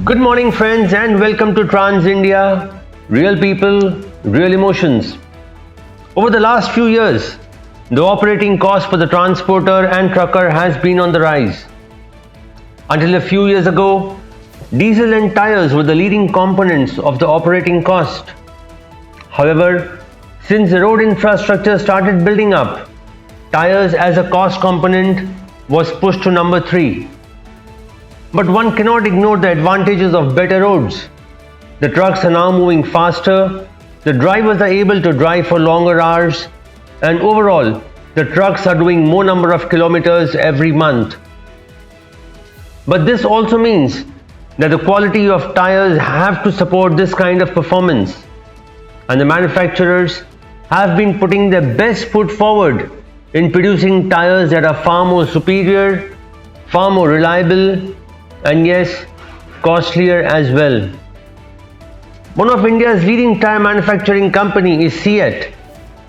Good morning, friends, and welcome to Trans India. Real people, real emotions. Over the last few years, the operating cost for the transporter and trucker has been on the rise. Until a few years ago, diesel and tires were the leading components of the operating cost. However, since the road infrastructure started building up, tires as a cost component was pushed to number 3. But one cannot ignore the advantages of better roads. The trucks are now moving faster, the drivers are able to drive for longer hours, and overall, the trucks are doing more number of kilometers every month. But this also means that the quality of tires have to support this kind of performance, and the manufacturers have been putting their best foot forward in producing tires that are far more superior, far more reliable, and yes, costlier as well. One of India's leading tyre manufacturing company is CEAT,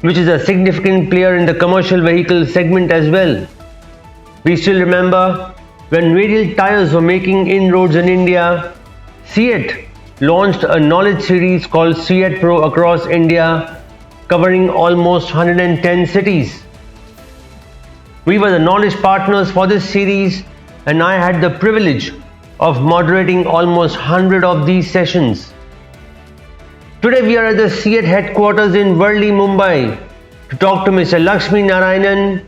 which is a significant player in the commercial vehicle segment as well. We still remember when Radial tires were making inroads in India, CEAT launched a knowledge series called CEAT Pro across India, covering almost 110 cities. We were the knowledge partners for this series, and I had the privilege of moderating almost 100 of these sessions. Today we are at the CEAT headquarters in Worli, Mumbai to talk to Mr. Lakshmi Narayanan,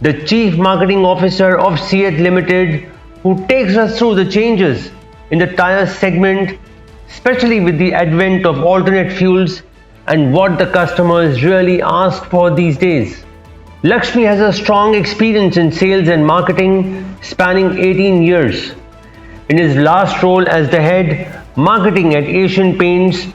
the Chief Marketing Officer of CEAT Ltd, who takes us through the changes in the tyre segment, especially with the advent of alternate fuels and what the customers really ask for these days. Lakshmi has a strong experience in sales and marketing spanning 18 years. In his last role as the head marketing at Asian Paints,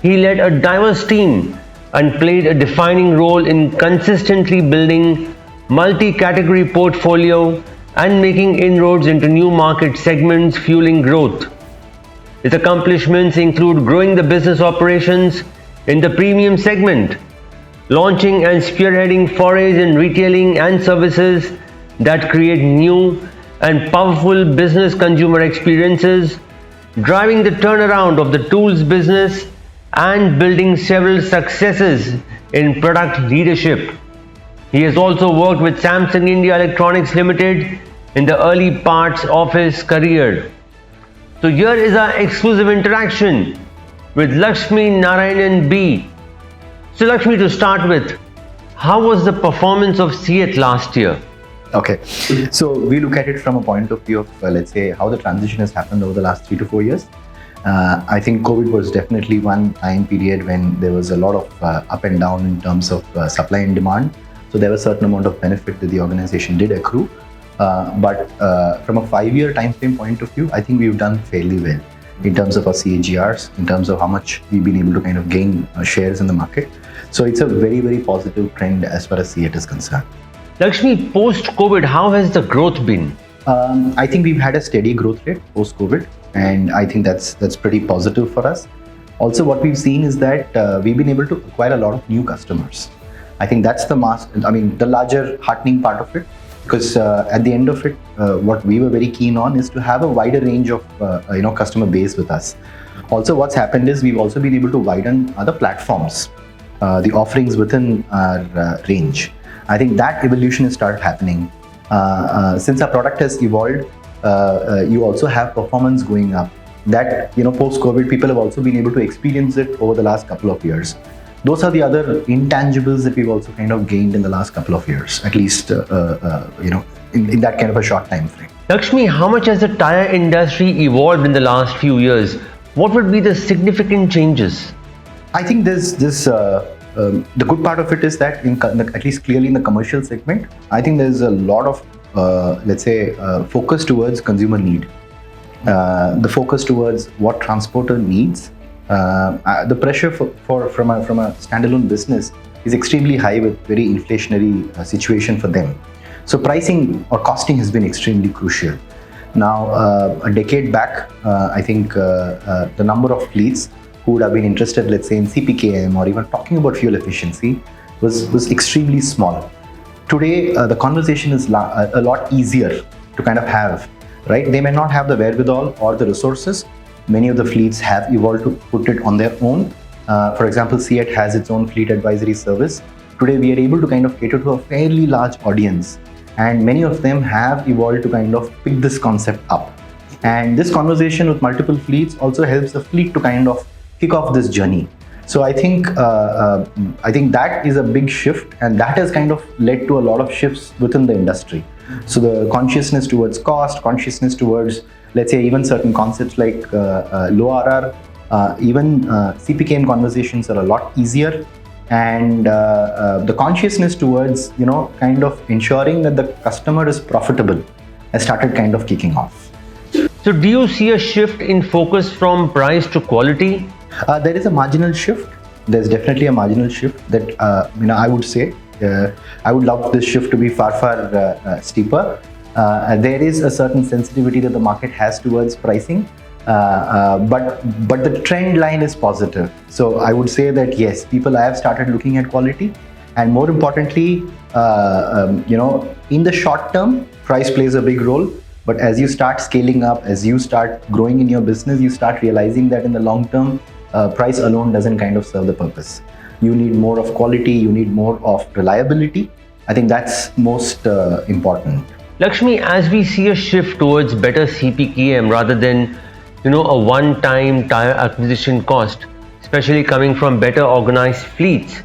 he led a diverse team and played a defining role in consistently building multi-category portfolio and making inroads into new market segments, fueling growth. His accomplishments include growing the business operations in the premium segment, launching and spearheading forays in retailing and services that create new and powerful business consumer experiences, driving the turnaround of the tools business, and building several successes in product leadership. He has also worked with Samsung India Electronics Limited in the early parts of his career. So here is our exclusive interaction with Lakshmi Narayanan B. So Lakshmi, to start with, how was the performance of CEAT last year? Okay, so we look at it from a point of view of, let's say, how the transition has happened over the last 3 to 4 years. I think COVID was definitely one time period when there was a lot of up and down in terms of supply and demand. So there was a certain amount of benefit that the organization did accrue. But from a 5-year time frame point of view, I think we've done fairly well in terms of our CAGRs, in terms of how much we've been able to kind of gain shares in the market. So it's a very, very positive trend as far as CEAT is concerned. Lakshmi, post-COVID, how has the growth been? I think we've had a steady growth rate post-COVID, and I think that's pretty positive for us. Also, what we've seen is that we've been able to acquire a lot of new customers. I think that's the larger heartening part of it, because at the end of it, what we were very keen on is to have a wider range of customer base with us. Also, what's happened is we've also been able to widen other platforms, the offerings within our range. I think that evolution has started happening. Since our product has evolved, you also have performance going up. That, post-COVID, people have also been able to experience it over the last couple of years. Those are the other intangibles that we've also kind of gained in the last couple of years, at least, in that kind of a short time frame. Lakshmi, how much has the tyre industry evolved in the last few years? What would be the significant changes? I think there's this. The good part of it is that, at least clearly in the commercial segment, I think there's a lot of, focus towards consumer need. The focus towards what transporter needs. The pressure from a standalone business is extremely high with very inflationary situation for them. So pricing or costing has been extremely crucial. Now, a decade back, I think the number of fleets who would have been interested, let's say, in CPKM or even talking about fuel efficiency was extremely small. Today, the conversation is a lot easier to kind of have, right? They may not have the wherewithal or the resources, Many of the fleets have evolved to put it on their own. For example, CEAT has its own fleet advisory service. Today, we are able to kind of cater to a fairly large audience, and many of them have evolved to kind of pick this concept up. And this conversation with multiple fleets also helps the fleet to kind of kick off this journey. So I think that is a big shift, and that has kind of led to a lot of shifts within the industry. So the consciousness towards cost, consciousness towards, let's say, even certain concepts like low RR, even CPKM conversations are a lot easier. And the consciousness towards, kind of ensuring that the customer is profitable has started kind of kicking off. So do you see a shift in focus from price to quality? There is a marginal shift. There's definitely a marginal shift that, I would say, I would love this shift to be far steeper. There is a certain sensitivity that the market has towards pricing. But the trend line is positive. So I would say that yes, people have started looking at quality, and more importantly, in the short term, price plays a big role. But as you start scaling up, as you start growing in your business, you start realizing that in the long term, price alone doesn't kind of serve the purpose. You need more of quality, you need more of reliability. I think that's most important. Lakshmi, as we see a shift towards better CPKM rather than a one-time tire acquisition cost, especially coming from better organized fleets,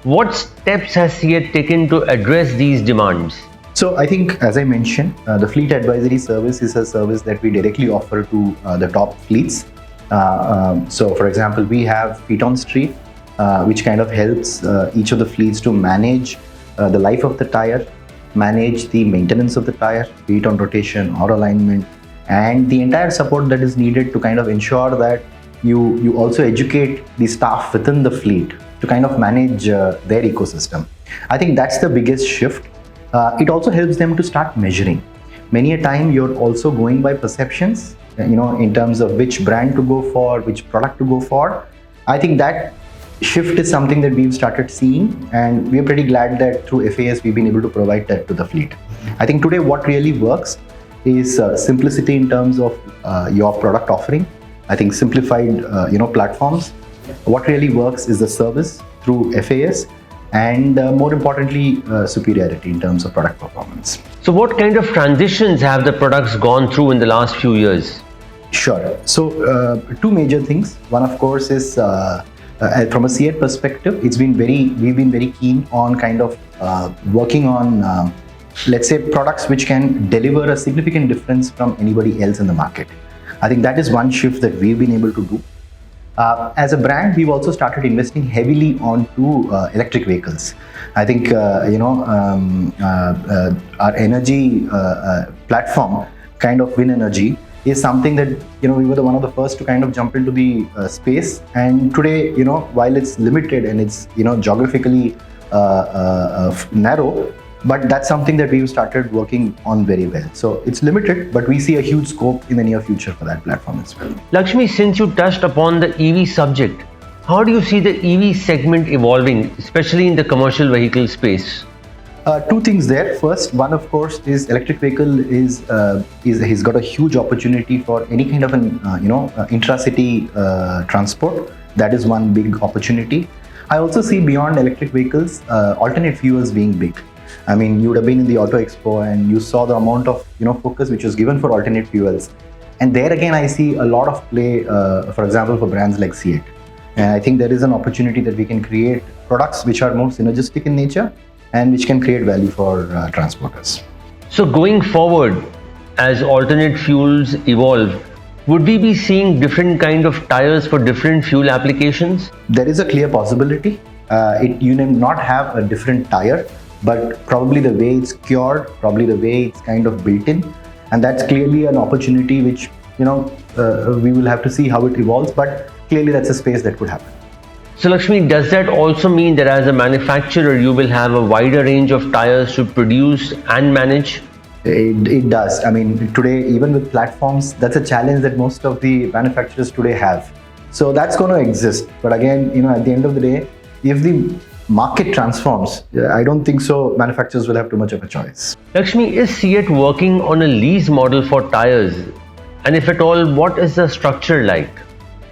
what steps has CEAT taken to address these demands? So I think, as I mentioned, the fleet advisory service is a service that we directly offer to the top fleets. So for example, we have Feet on Street, which kind of helps each of the fleets to manage the life of the tire, manage the maintenance of the tire, be it on rotation or alignment, and the entire support that is needed to kind of ensure that you also educate the staff within the fleet to kind of manage their ecosystem. I think that's the biggest shift. It also helps them to start measuring. Many a time you're also going by perceptions, in terms of which brand to go for, which product to go for. I think that shift is something that we've started seeing, and we're pretty glad that through FAS we've been able to provide that to the fleet. I think today what really works is simplicity in terms of your product offering. I think simplified platforms. What really works is the service through FAS, and more importantly, superiority in terms of product performance. So what kind of transitions have the products gone through in the last few years? Sure. So two major things. One, of course, is from a CEAT perspective, we've been very keen on kind of working on let's say products which can deliver a significant difference from anybody else in the market. I think that is one shift that we've been able to do. As a brand, we've also started investing heavily onto electric vehicles. I think our energy platform, kind of Win Energy, is something that we were one of the first to kind of jump into the space. And today, while it's limited and it's geographically narrow, but that's something that we've started working on very well. So it's limited, but we see a huge scope in the near future for that platform as well. Lakshmi, since you touched upon the EV subject, how do you see the EV segment evolving, especially in the commercial vehicle space? Two things there. First, one of course is electric vehicle he's got a huge opportunity for any kind of an intra-city transport. That is one big opportunity. I also see beyond electric vehicles, alternate fuels being big. I mean, you would have been in the Auto Expo and you saw the amount of focus which was given for alternate fuels. And there again, I see a lot of play, for example, for brands like CEAT. And I think there is an opportunity that we can create products which are more synergistic in nature and which can create value for transporters. So going forward, as alternate fuels evolve, would we be seeing different kind of tires for different fuel applications? There is a clear possibility. You may not have a different tire, but probably the way it's cured, probably the way it's kind of built in. And that's clearly an opportunity which, we will have to see how it evolves, but clearly that's a space that could happen. So Lakshmi, does that also mean that as a manufacturer, you will have a wider range of tires to produce and manage? It does. I mean, today, even with platforms, that's a challenge that most of the manufacturers today have. So that's going to exist. But again, at the end of the day, if the market transforms, I don't think so manufacturers will have too much of a choice. Lakshmi, is CEAT working on a lease model for tires? And if at all, what is the structure like?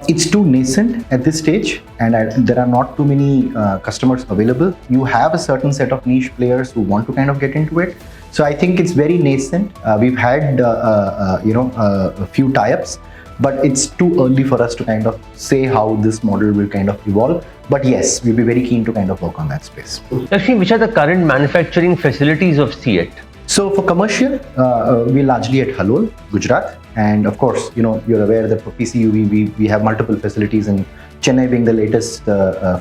It's too nascent at this stage, and there are not too many customers available. You have a certain set of niche players who want to kind of get into it. So I think it's very nascent. We've had a few tie-ups, but it's too early for us to kind of say how this model will kind of evolve. But yes, we'll be very keen to kind of work on that space. Lakshmi, which are the current manufacturing facilities of CEAT? So for commercial, we're largely at Halol, Gujarat. And of course, you're aware that for PCUV, we have multiple facilities, in Chennai being the latest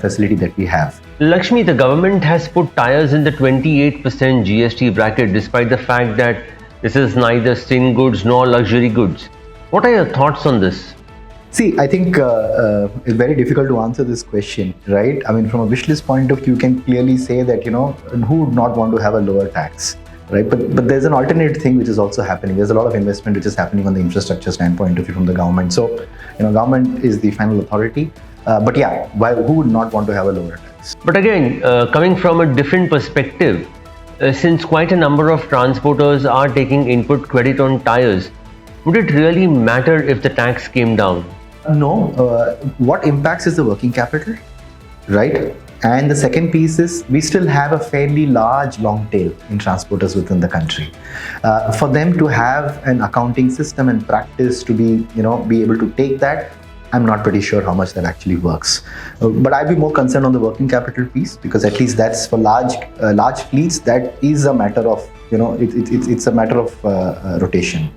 facility that we have. Lakshmi, the government has put tyres in the 28% GST bracket despite the fact that this is neither thin goods nor luxury goods. What are your thoughts on this? See, I think it's very difficult to answer this question, right? I mean, from a wish list point of view, you can clearly say that, who would not want to have a lower tax? Right, but there's an alternate thing which is also happening. There's a lot of investment which is happening on the infrastructure standpoint of view from the government. So, government is the final authority. But yeah, who would not want to have a lower tax? But again, coming from a different perspective, since quite a number of transporters are taking input credit on tyres, would it really matter if the tax came down? No. What impacts is the working capital, right? And the second piece is we still have a fairly large long tail in transporters within the country. For them to have an accounting system and practice to be able to take that, I'm not pretty sure how much that actually works. But I'd be more concerned on the working capital piece, because at least that's for large fleets. That is a matter of it's a matter of rotation.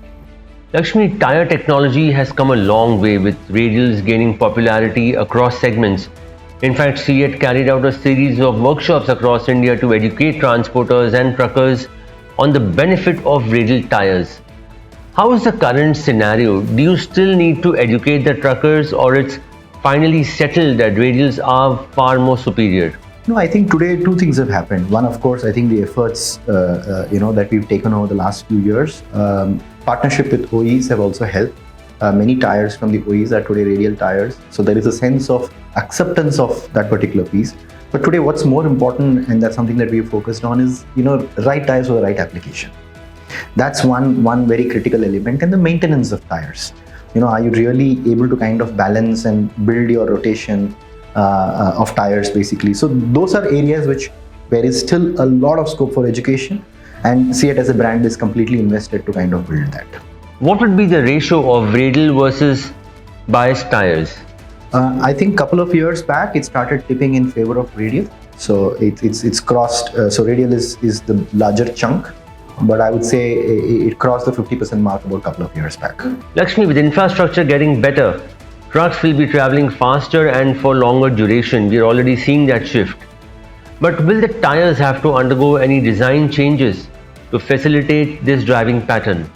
Lakshmi, tyre technology has come a long way, with radials gaining popularity across segments. In fact, CEAT carried out a series of workshops across India to educate transporters and truckers on the benefit of radial tyres. How is the current scenario? Do you still need to educate the truckers, or it's finally settled that radials are far more superior? No, I think today two things have happened. One, of course, I think the efforts that we've taken over the last few years, partnership with OEs have also helped. Many tyres from the OEs are today radial tyres. So there is a sense of acceptance of that particular piece. But today what's more important, and that's something that we've focused on, is right tyres for the right application. That's one very critical element. And the maintenance of tyres. Are you really able to kind of balance and build your rotation of tyres basically? So those are areas which there is still a lot of scope for education, and CEAT as a brand is completely invested to kind of build that. What would be the ratio of radial versus biased tyres? I think a couple of years back it started tipping in favor of radial. So it's crossed. So radial is the larger chunk, but I would say it crossed the 50% mark about a couple of years back. Lakshmi, with infrastructure getting better, trucks will be traveling faster and for longer duration. We're already seeing that shift. But will the tyres have to undergo any design changes to facilitate this driving pattern?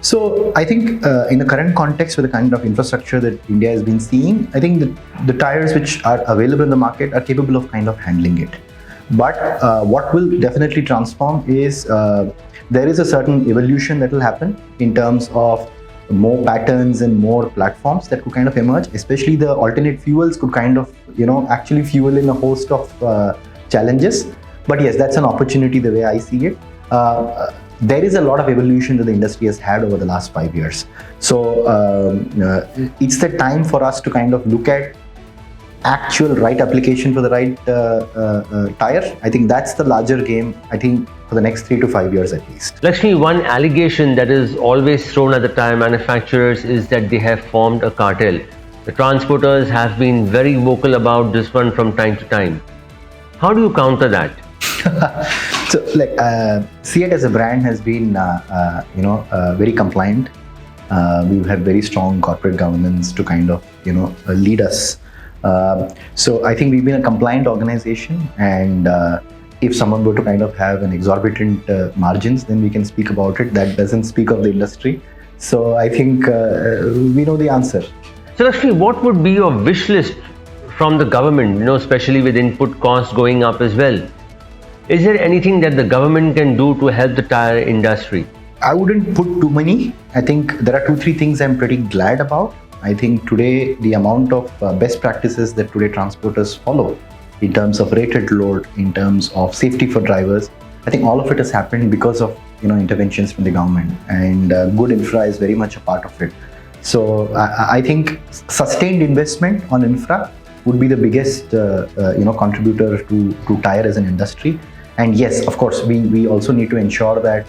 So I think in the current context with the kind of infrastructure that India has been seeing, I think the tyres which are available in the market are capable of kind of handling it. But what will definitely transform is there is a certain evolution that will happen in terms of more patterns and more platforms that could kind of emerge. Especially the alternate fuels could kind of actually fuel in a host of challenges. But yes, that's an opportunity the way I see it. There is a lot of evolution that the industry has had over the last 5 years. So it's the time for us to kind of look at actual right application for the right tyre. I think that's the larger game, I think, for the next 3 to 5 years at least. Lakshmi, one allegation that is always thrown at the tyre manufacturers is that they have formed a cartel. The transporters have been very vocal about this one from time to time. How do you counter that? So, CEAT as a brand has been, very compliant. We've had very strong corporate governance to kind of, lead us. So I think we've been a compliant organization, and if someone were to kind of have an exorbitant margins, then we can speak about it. That doesn't speak of the industry. So I think we know the answer. So Lakshmi, what would be your wish list from the government, especially with input costs going up as well? Is there anything that the government can do to help the tyre industry? I wouldn't put too many. I think there are 2-3 things I'm pretty glad about. I think today the amount of best practices that today transporters follow in terms of rated load, in terms of safety for drivers, I think all of it has happened because of interventions from the government, and good infra is very much a part of it. So I think sustained investment on infra would be the biggest contributor to tire as an industry. And yes, of course, we also need to ensure that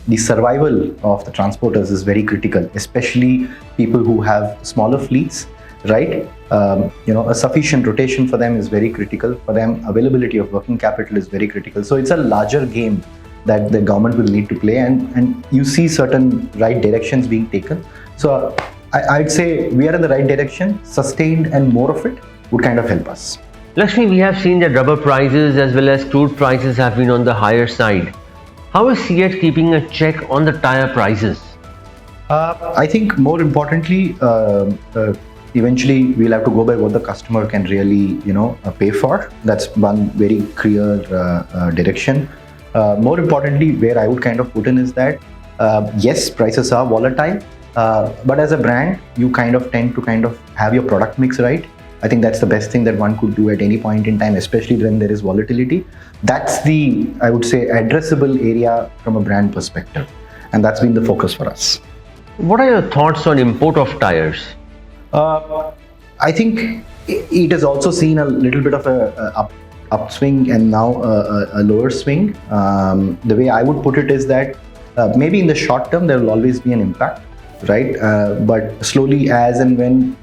the survival of the transporters is very critical, especially people who have smaller fleets, right? A sufficient rotation for them is very critical. For them, availability of working capital is very critical. So it's a larger game that the government will need to play, and you see certain right directions being taken. So I'd say we are in the right direction. Sustained and more of it would kind of help us. Lakshmi, we have seen that rubber prices as well as crude prices have been on the higher side. How is CEAT keeping a check on the tire prices? I think more importantly, eventually we'll have to go by what the customer can really, pay for. That's one very clear direction. More importantly, where I would kind of put in is that yes, prices are volatile, but as a brand, you kind of tend to kind of have your product mix right. I think that's the best thing that one could do at any point in time, especially when there is volatility. That's the, I would say, addressable area from a brand perspective, and that's been the focus for us. What are your thoughts on import of tires? I think it has also seen a little bit of a upswing and now a lower swing. The way I would put it is that maybe in the short term there will always be an impact, right? But slowly, as and when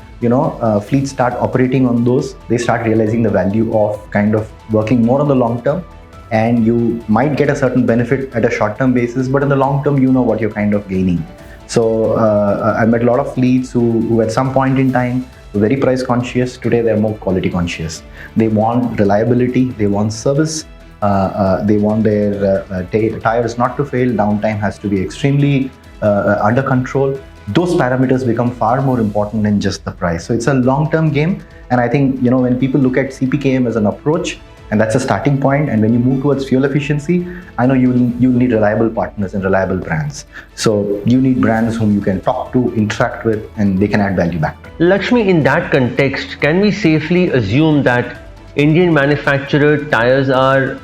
fleets start operating on those, they start realizing the value of kind of working more on the long term, and you might get a certain benefit at a short term basis, but in the long term, you know what you're kind of gaining. So I met a lot of fleets who at some point in time were very price conscious. Today they're more quality conscious. They want reliability, they want service, they want their tires not to fail, downtime has to be extremely under control. Those parameters become far more important than just the price. So it's a long-term game, and I think when people look at CPKM as an approach, and that's a starting point, and when you move towards fuel efficiency, I know you'll need reliable partners and reliable brands. So you need brands whom you can talk to, interact with, and they can add value back. Lakshmi, in that context, can we safely assume that Indian manufactured tires are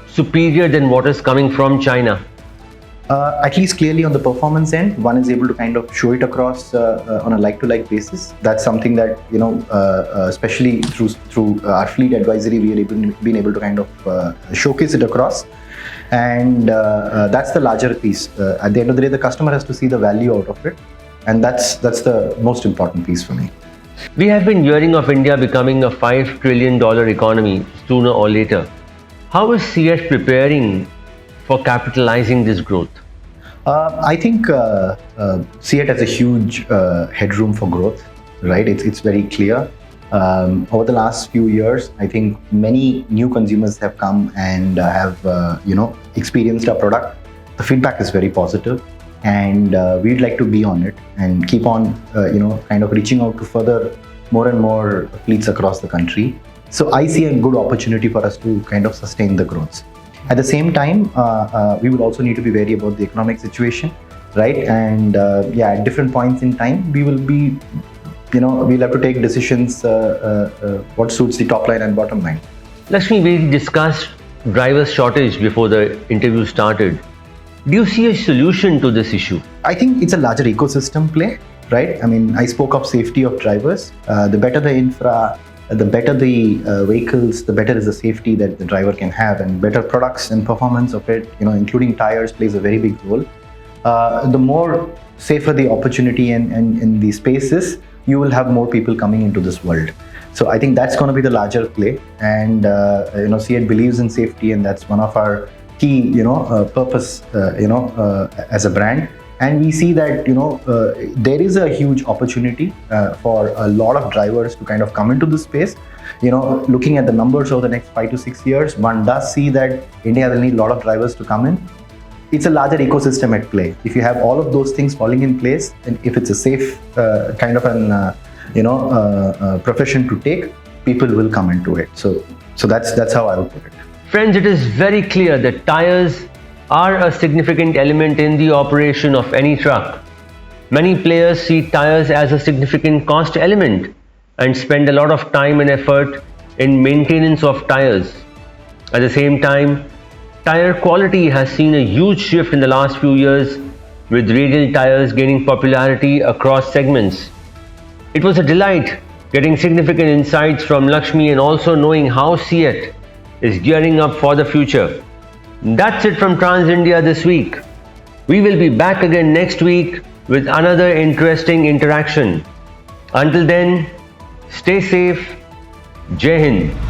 superior than what is coming from China? At least clearly on the performance end, one is able to kind of show it across on a like-to-like basis. That's something that especially through our fleet advisory, we are been able to kind of showcase it across, and that's the larger piece. At the end of the day, the customer has to see the value out of it, and that's the most important piece for me. We have been hearing of India becoming a $5 trillion economy sooner or later. How is CEAT preparing for capitalizing this growth? I think CEAT has a huge headroom for growth, right? It's very clear. Over the last few years, I think many new consumers have come and have experienced our product. The feedback is very positive, and we'd like to be on it and keep on kind of reaching out to further more and more fleets across the country. So I see a good opportunity for us to kind of sustain the growth. At the same time, we will also need to be wary about the economic situation, right? And at different points in time, we will be, we'll have to take decisions what suits the top line and bottom line. Lakshmi, we discussed driver shortage before the interview started. Do you see a solution to this issue? I think it's a larger ecosystem play, right? I mean, I spoke of safety of drivers. The better the infra, the better the vehicles, the better is the safety that the driver can have, and better products and performance of it, including tires, plays a very big role. The more safer the opportunity and the space is, you will have more people coming into this world. So I think that's going to be the larger play, and CEAT believes in safety, and that's one of our key purpose as a brand. And we see that there is a huge opportunity for a lot of drivers to kind of come into this space. Looking at the numbers over the next 5 to 6 years, one does see that India will need a lot of drivers to come in. It's a larger ecosystem at play. If you have all of those things falling in place, and if it's a safe kind of an profession to take, people will come into it. So that's how I would put it. Friends, it is very clear that tires are a significant element in the operation of any truck. Many players see tires as a significant cost element and spend a lot of time and effort in maintenance of tires. At the same time, tire quality has seen a huge shift in the last few years with Radial tyres gaining popularity across segments. It was a delight getting significant insights from Lakshmi and also knowing how CEAT is gearing up for the future. That's it from Trans India this week. We will be back again next week with another interesting interaction. Until then, stay safe. Jai Hind.